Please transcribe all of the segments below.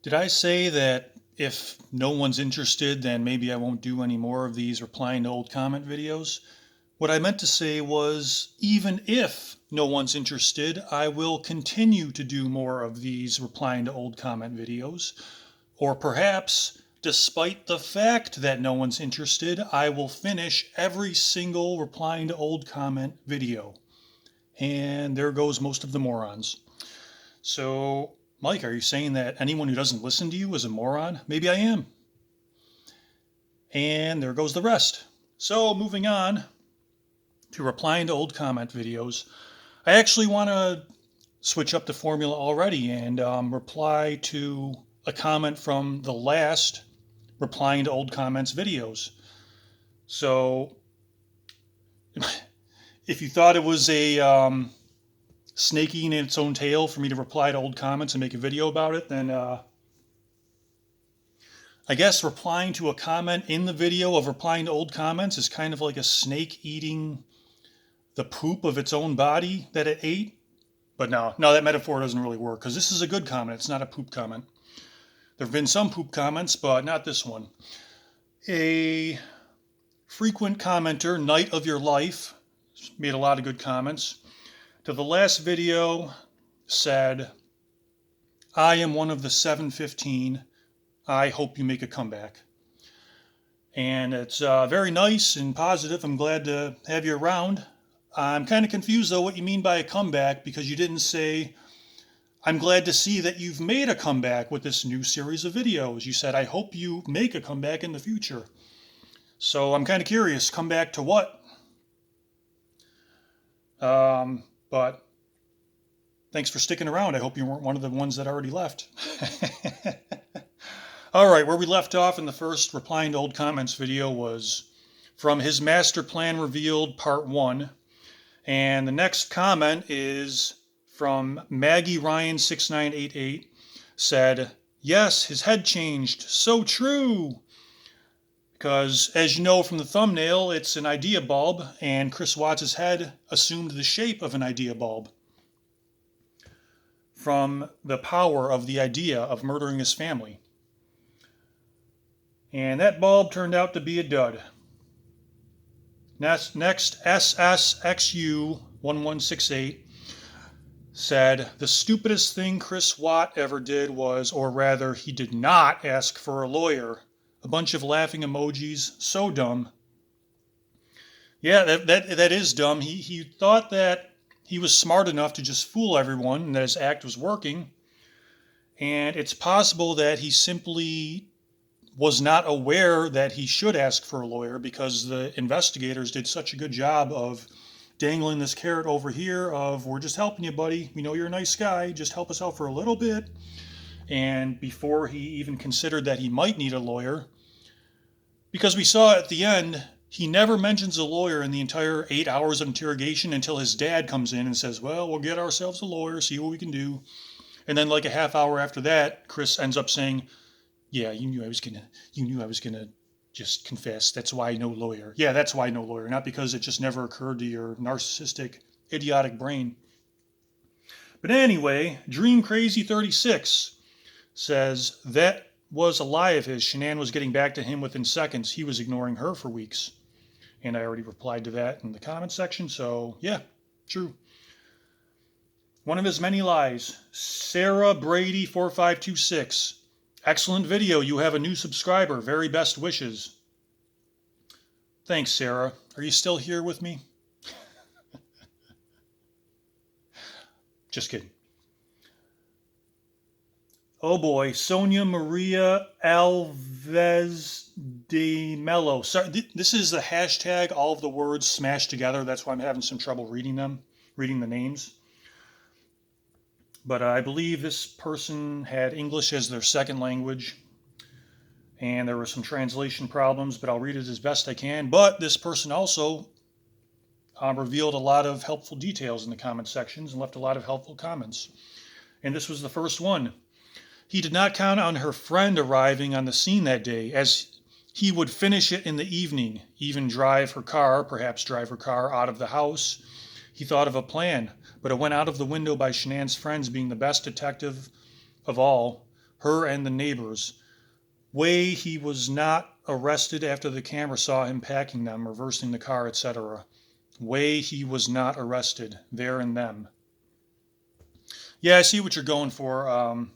Did I say that if no one's interested, then maybe I won't do any more of these replying to old comment videos? What I meant to say was, even if no one's interested, I will continue to do more of these replying to old comment videos. Or perhaps, despite the fact that no one's interested, I will finish every single replying to old comment video. And there goes most of the morons. So, Mike, are you saying that anyone who doesn't listen to you is a moron? Maybe I am. And there goes the rest. So, moving on to replying to old comment videos, I actually want to switch up the formula already and reply to a comment from the last replying to old comments videos. So, if you thought it was a snake eating its own tail for me to reply to old comments and make a video about it, then I guess replying to a comment in the video of replying to old comments is kind of like a snake eating the poop of its own body that it ate. But no, that metaphor doesn't really work because this is a good comment. It's not a poop comment. There have been some poop comments, but not this one. A frequent commenter, Night of Your Life, made a lot of good comments. To the last video said, I am one of the 715. I hope you make a comeback. And it's very nice and positive. I'm glad to have you around. I'm kind of confused, though, what you mean by a comeback, because you didn't say, I'm glad to see that you've made a comeback with this new series of videos. You said, I hope you make a comeback in the future. So I'm kind of curious, comeback to what? But thanks for sticking around. I hope you weren't one of the ones that already left. All right, where we left off in the first replying to old comments video was from his master plan revealed part 1. And the next comment is from Maggie Ryan 6988, said, yes, his head changed. So true. Because as you know from the thumbnail, it's an idea bulb, and Chris Watts' head assumed the shape of an idea bulb from the power of the idea of murdering his family. And that bulb turned out to be a dud. Next SSXU1168 said, the stupidest thing Chris Watt ever did was, or rather, he did not ask for a lawyer. A bunch of laughing emojis. So dumb. Yeah, that is dumb. He thought that he was smart enough to just fool everyone and that his act was working. And it's possible that he simply was not aware that he should ask for a lawyer because the investigators did such a good job of dangling this carrot over here of, we're just helping you, buddy. We know you're a nice guy. Just help us out for a little bit. And before he even considered that he might need a lawyer, because we saw at the end, he never mentions a lawyer in the entire 8 hours of interrogation until his dad comes in and says, well, we'll get ourselves a lawyer, see what we can do. And then like a half hour after that, Chris ends up saying, yeah, you knew I was gonna just confess. That's why no lawyer. Yeah, that's why no lawyer. Not because it just never occurred to your narcissistic, idiotic brain. But anyway, Dream Crazy 36 says that was a lie of his. Shanann was getting back to him within seconds. He was ignoring her for weeks. And I already replied to that in the comment section. So yeah, true. One of his many lies. Sarah Brady 4526. Excellent video. You have a new subscriber. Very best wishes. Thanks, Sarah. Are you still here with me? Just kidding. Oh boy, Sonia Maria Alves de Mello. Sorry, this is the hashtag, all of the words smashed together. That's why I'm having some trouble reading the names. But I believe this person had English as their second language, and there were some translation problems, but I'll read it as best I can. But this person also revealed a lot of helpful details in the comment sections and left a lot of helpful comments. And this was the first one. He did not count on her friend arriving on the scene that day, as he would finish it in the evening, even perhaps drive her car out of the house. He thought of a plan, but it went out of the window by Shanann's friends being the best detective of all, her and the neighbors. Way he was not arrested after the camera saw him packing them, reversing the car, etc. Way he was not arrested there and then. Yeah, I see what you're going for.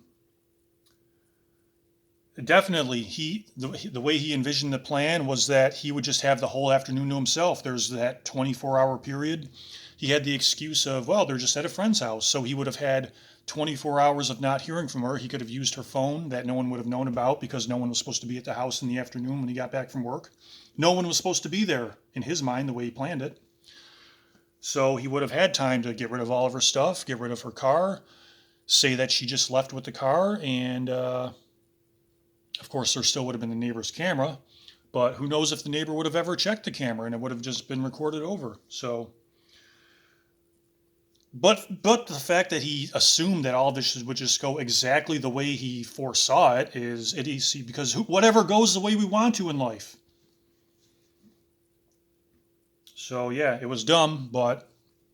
Definitely, the way he envisioned the plan was that he would just have the whole afternoon to himself. There's that 24-hour period. He had the excuse of, well, they're just at a friend's house, so he would have had 24 hours of not hearing from her. He could have used her phone that no one would have known about because no one was supposed to be at the house in the afternoon when he got back from work. No one was supposed to be there in his mind, the way he planned it. So he would have had time to get rid of all of her stuff, get rid of her car, say that she just left with the car, and of course there still would have been the neighbor's camera, but who knows if the neighbor would have ever checked the camera and it would have just been recorded over. So but the fact that he assumed that all this would just go exactly the way he foresaw it is idiocy, because whatever goes the way we want to in life. So yeah, it was dumb, but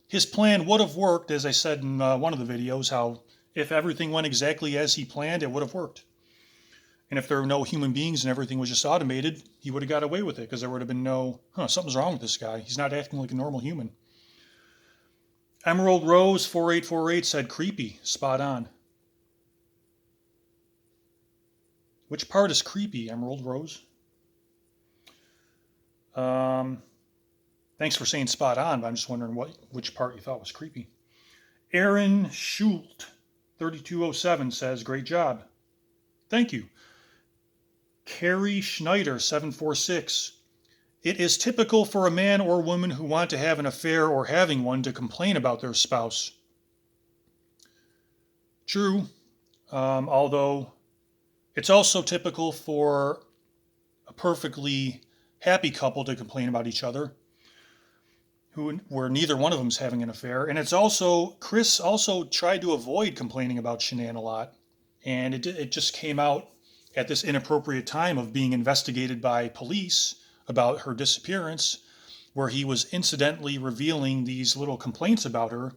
his plan would have worked, as I said in one of the videos, how if everything went exactly as he planned, it would have worked. And if there were no human beings and everything was just automated, he would have got away with it, because there would have been no, something's wrong with this guy. He's not acting like a normal human. Emerald Rose 4848 said creepy. Spot on. Which part is creepy, Emerald Rose? Thanks for saying spot on, but I'm just wondering which part you thought was creepy. Aaron Schult 3207 says, great job. Thank you. Carrie Schneider 746. It is typical for a man or woman who want to have an affair or having one to complain about their spouse. True, although it's also typical for a perfectly happy couple to complain about each other, where neither one of them is having an affair. And it's also, Chris also tried to avoid complaining about Shanann a lot, and it just came out at this inappropriate time of being investigated by police about her disappearance, where he was incidentally revealing these little complaints about her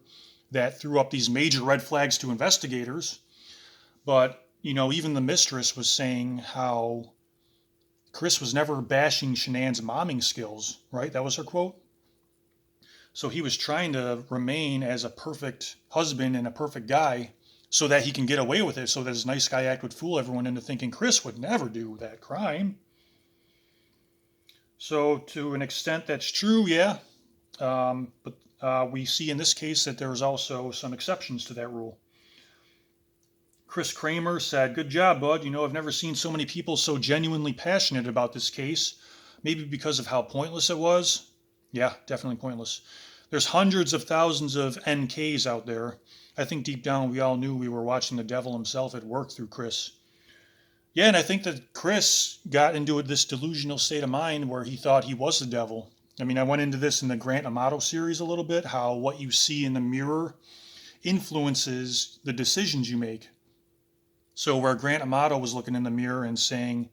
that threw up these major red flags to investigators. But, even the mistress was saying how Chris was never bashing Shanann's momming skills, right? That was her quote. So he was trying to remain as a perfect husband and a perfect guy so that he can get away with it, so that his nice guy act would fool everyone into thinking Chris would never do that crime. So to an extent that's true, yeah. But we see in this case that there's also some exceptions to that rule. Chris Kramer said, good job, bud. I've never seen so many people so genuinely passionate about this case. Maybe because of how pointless it was. Yeah, definitely pointless. There's hundreds of thousands of NKs out there. I think deep down we all knew we were watching the devil himself at work through Chris. Yeah, and I think that Chris got into this delusional state of mind where he thought he was the devil. I mean, I went into this in the Grant Amato series a little bit, how what you see in the mirror influences the decisions you make. So where Grant Amato was looking in the mirror and seeing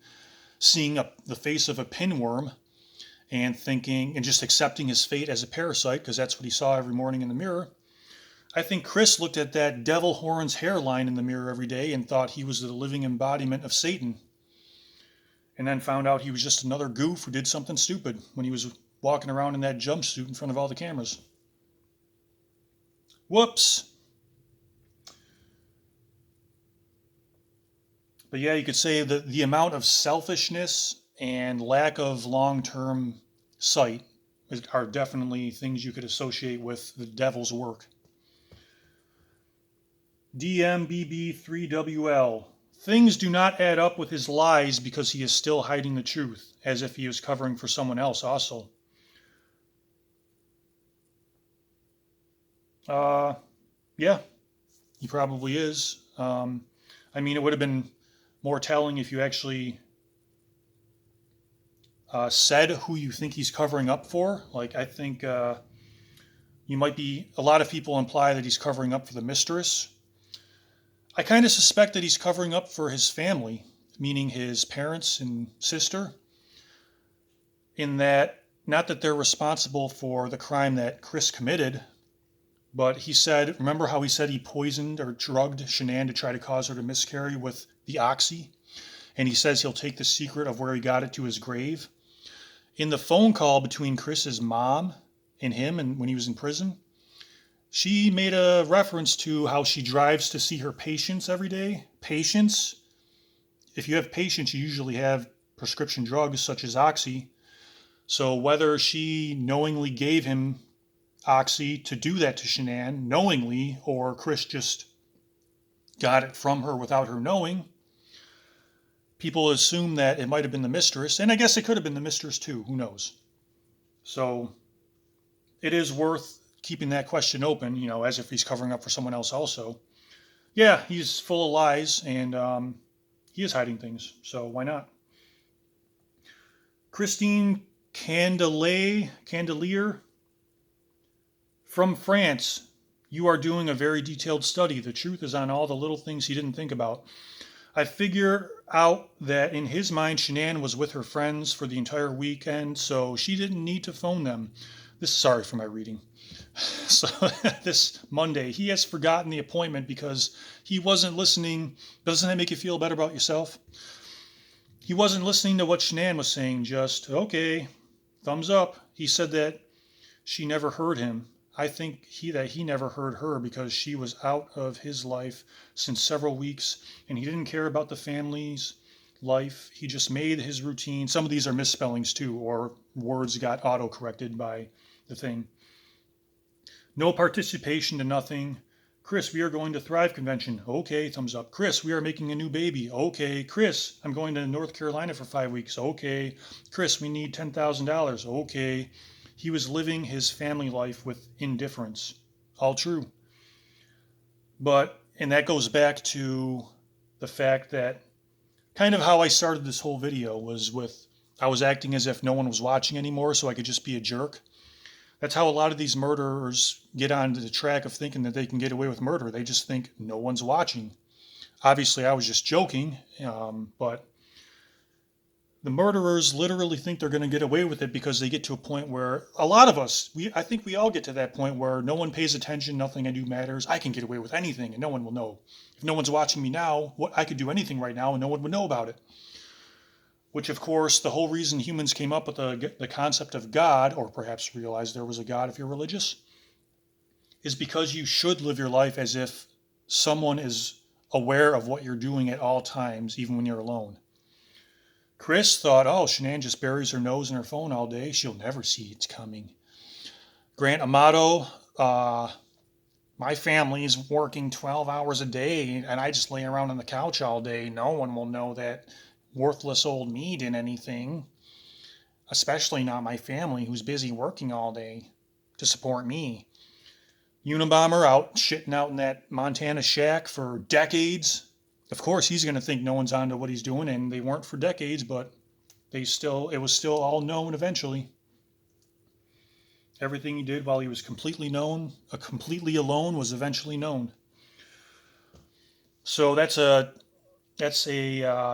the face of a pinworm and thinking and just accepting his fate as a parasite, because that's what he saw every morning in the mirror, I think Chris looked at that devil horns hairline in the mirror every day and thought he was the living embodiment of Satan. And then found out he was just another goof who did something stupid when he was walking around in that jumpsuit in front of all the cameras. Whoops. But yeah, you could say that the amount of selfishness and lack of long-term sight are definitely things you could associate with the devil's work. DMBB3WL. Things do not add up with his lies because he is still hiding the truth, as if he is covering for someone else also. Yeah, he probably is. I mean, it would have been more telling if you actually said who you think he's covering up for. Like, I think you might be, a lot of people imply that he's covering up for the mistress. I kind of suspect that he's covering up for his family, meaning his parents and sister, in that, not that they're responsible for the crime that Chris committed, but he said, remember how he said he poisoned or drugged Shanann to try to cause her to miscarry with the oxy, and he says he'll take the secret of where he got it to his grave. In the phone call between Chris's mom and him, and when he was in prison, she made a reference to how she drives to see her patients every day. Patients, if you have patients, you usually have prescription drugs such as oxy. So whether she knowingly gave him oxy to do that to Shanann, knowingly, or Chris just got it from her without her knowing, people assume that it might have been the mistress, and I guess it could have been the mistress too, who knows. So it is worth keeping that question open, as if he's covering up for someone else also. Yeah, he's full of lies, and he is hiding things, so why not? Christine Candelier from France. You are doing a very detailed study. The truth is on all the little things he didn't think about. I figure out that in his mind, Shanann was with her friends for the entire weekend, so she didn't need to phone them. Sorry for my reading. So this Monday, he has forgotten the appointment because he wasn't listening. Doesn't that make you feel better about yourself? He wasn't listening to what Shanann was saying, just, okay, thumbs up. He said that she never heard him. I think that he never heard her because she was out of his life since several weeks, and he didn't care about the family's life. He just made his routine. Some of these are misspellings too, or words got auto-corrected by the thing. No participation to nothing. Chris, we are going to Thrive Convention. Okay, thumbs up. Chris, we are making a new baby. Okay. Chris, I'm going to North Carolina for 5 weeks. Okay. Chris, we need $10,000. Okay. He was living his family life with indifference. All true. And that goes back to the fact that kind of how I started this whole video was I was acting as if no one was watching anymore so I could just be a jerk. That's how a lot of these murderers get onto the track of thinking that they can get away with murder. They just think no one's watching. Obviously, I was just joking, but the murderers literally think they're going to get away with it because they get to a point where a lot of us, I think we all get to that point where no one pays attention, nothing I do matters. I can get away with anything and no one will know. If no one's watching me now, I could do anything right now and no one would know about it. Which, of course, the whole reason humans came up with the concept of God, or perhaps realized there was a God if you're religious, is because you should live your life as if someone is aware of what you're doing at all times, even when you're alone. Chris thought, oh, Shanann just buries her nose in her phone all day. She'll never see it's coming. Grant Amato, my family's working 12 hours a day, and I just lay around on the couch all day. No one will know that worthless old me did anything, especially not my family who's busy working all day to support me. Unabomber out shitting out in that Montana shack for decades. Of course, he's going to think no one's onto what he's doing, and they weren't for decades, but it was still all known eventually. Everything he did while he was completely alone was eventually known. So that's a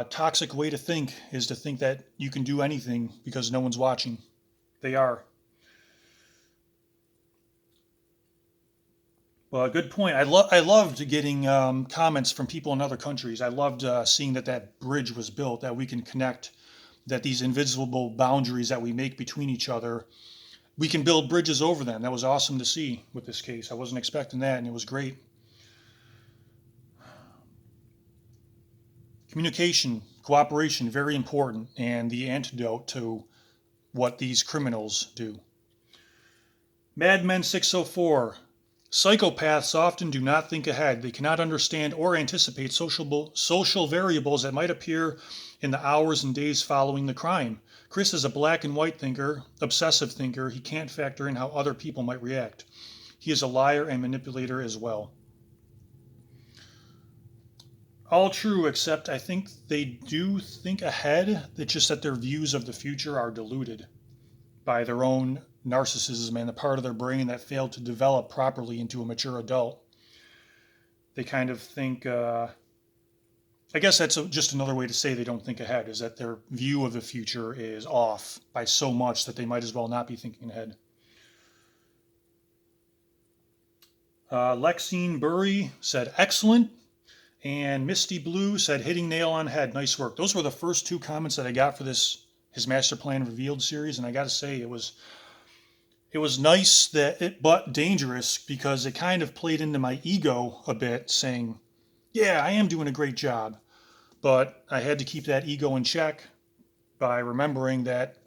toxic way to think, is to think that you can do anything because no one's watching. They are. Well, good point. I loved getting comments from people in other countries. I loved seeing that bridge was built, that we can connect, that these invisible boundaries that we make between each other, we can build bridges over them. That was awesome to see with this case. I wasn't expecting that, and it was great. Communication, cooperation, very important, and the antidote to what these criminals do. Madmen 604. Psychopaths often do not think ahead. They cannot understand or anticipate social variables that might appear in the hours and days following the crime. Chris is a black and white thinker, obsessive thinker. He can't factor in how other people might react. He is a liar and manipulator as well. All true, except I think they do think ahead. It's just that their views of the future are diluted by their own narcissism and the part of their brain that failed to develop properly into a mature adult. They kind of think, I guess that's just another way to say they don't think ahead, is that their view of the future is off by so much that they might as well not be thinking ahead. Lexine Burry said, excellent. And Misty Blue said, hitting nail on head. Nice work. Those were the first 2 comments that I got for his Master Plan Revealed series. And I got to say, it was nice but dangerous, because it kind of played into my ego a bit, saying, yeah, I am doing a great job. But I had to keep that ego in check by remembering that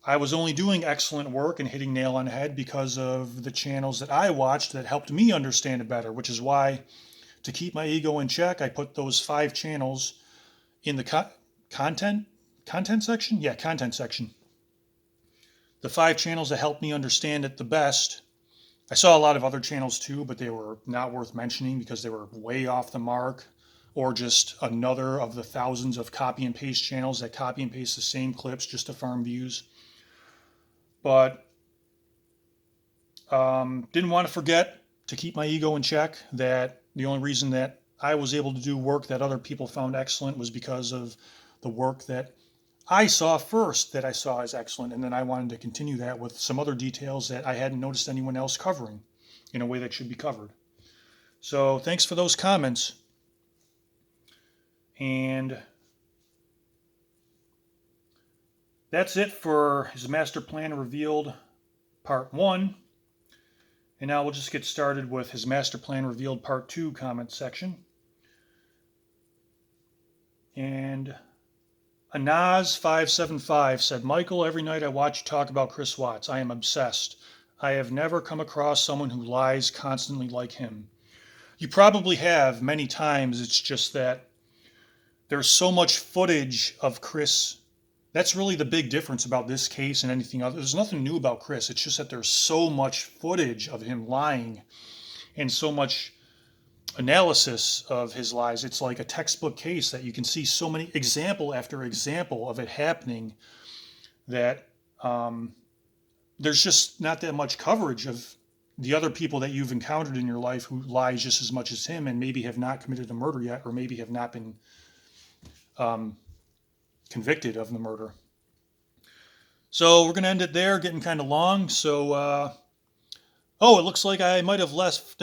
I was only doing excellent work and hitting nail on head because of the channels that I watched that helped me understand it better, which is why, to keep my ego in check, I put those 5 channels in the content section. Yeah, content section. The 5 channels that helped me understand it the best. I saw a lot of other channels too, but they were not worth mentioning because they were way off the mark, or just another of the thousands of copy and paste channels that copy and paste the same clips just to farm views. But didn't want to forget to keep my ego in check, that the only reason that I was able to do work that other people found excellent was because of the work that I saw first that I saw as excellent, and then I wanted to continue that with some other details that I hadn't noticed anyone else covering in a way that should be covered. So thanks for those comments. And that's it for his Master Plan Revealed Part 1. And now we'll just get started with his Master Plan Revealed Part 2 comment section. And Anaz575 said, Michael, every night I watch you talk about Chris Watts. I am obsessed. I have never come across someone who lies constantly like him. You probably have many times. It's just that there's so much footage of Chris. That's really the big difference about this case and anything else. There's nothing new about Chris. It's just that there's so much footage of him lying and so much analysis of his lies. It's like a textbook case that you can see so many example after example of it happening, that there's just not that much coverage of the other people that you've encountered in your life who lie just as much as him and maybe have not committed a murder yet, or maybe have not been convicted of the murder. So we're going to end it there, getting kind of long. So, it looks like I might have left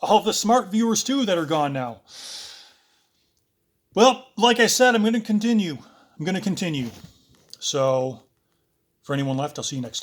all the smart viewers too that are gone now. Well, like I said, I'm going to continue. So for anyone left, I'll see you next time.